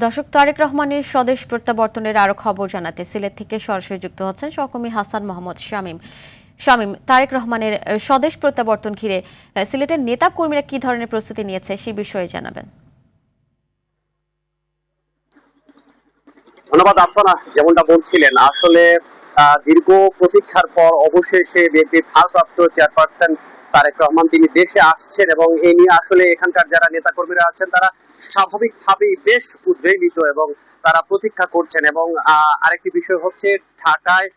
দর্শক, তারেক রহমানের স্বদেশ প্রত্যাবর্তনের আরো খবর জানাতে সিলেট থেকে সরাসরি যুক্ত হচ্ছেন সহকর্মী হাসান মোহাম্মদ শামীম। শামীম, তারেক রহমানের স্বদেশ প্রত্যাবর্তন ঘিরে সিলেটের নেতা কর্মীরা কি ধরনের প্রস্তুতি নিয়েছে সে বিষয়ে জানাবেন। ধন্যবাদ আফসানা। যেমনটা বলছিলেন, আসলে দীর্ঘ প্রতীক্ষার পর অবশেষে বিএনপির ভারপ্রাপ্ত চেয়ারপারসন তারেক রহমান তিনি দেশে আসছেন এবং এই নিয়ে আসলে এখানকার যারা নেতাকর্মীরা আছেন তারা স্বাভাবিকভাবেই বেশ উদ্বেলিত এবং তারা প্রতীক্ষা করছেন। এবং আরেকটি বিষয় হচ্ছে, ঢাকায়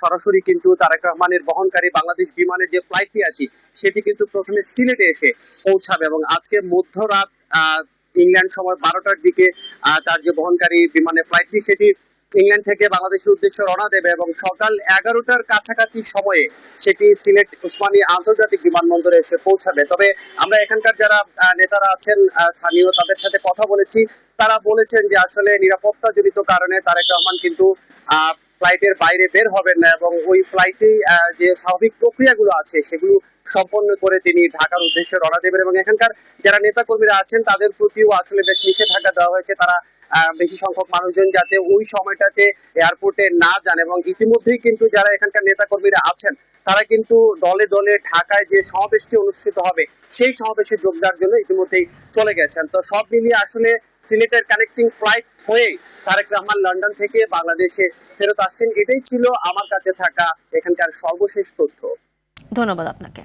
সরাসরি কিন্তু তারেক রহমানের বহনকারী বাংলাদেশ বিমানের যে ফ্লাইটটি আছে সেটি কিন্তু প্রথমে সিলেটে এসে পৌঁছাবে এবং আজকে মধ্যরাত ইংল্যান্ড সময় 12টার দিকে তার যে বহনকারী বিমানের ফ্লাইটটি সেটি ইংল্যান্ড থেকে বাংলাদেশের উদ্দেশ্যে রওনা দেবে এবং সকাল 11টার কাছাকাছি সময়ে সেটি সিলেট ওসমানী আন্তর্জাতিক বিমানবন্দরে এসে পৌঁছাবে। তবে আমরা এখানকার যারা নেতারা আছেন স্থানীয় তাদের সাথে কথা বলেছি, তারা বলেছেন যে আসলে নিরাপত্তা জনিত কারণে তারেক রহমান কিন্তু ফ্লাইটের বাইরে বের হবেন না এবং ওই ফ্লাইটে যে স্বাভাবিক প্রক্রিয়াগুলো আছে সেগুলো সম্পন্ন করে তিনি ঢাকার উদ্দেশ্যে রওনা দেবেন। এবং এখানকার যারা নেতা কর্মীরা আছেন তাদের প্রতিও আসলে বেশ নিষেধাজ্ঞা দেওয়া হয়েছে, তারা বেশি সংখ্যক মানুষজন যাতে ওই সময়টাতে এয়ারপোর্টে না যান। এবং ইতিমধ্যেই কিন্তু যারা এখানকার নেতা কর্মীরা আছেন তারা কিন্তু দলে দলে ঢাকায় যে সমাবেশটি অনুষ্ঠিত হবে সেই সমাবেশে যোগ দেওয়ার জন্য ইতিমধ্যেই চলে গেছেন। তো সব মিলিয়ে আসলে সিলেটের কানেক্টিং ফ্লাইট হয়ে তারেক রহমান লন্ডন থেকে বাংলাদেশে ফেরত আসছেন। এটাই ছিল আমার কাছে থাকা এখানকার সর্বশেষ তথ্য। ধন্যবাদ আপনাকে।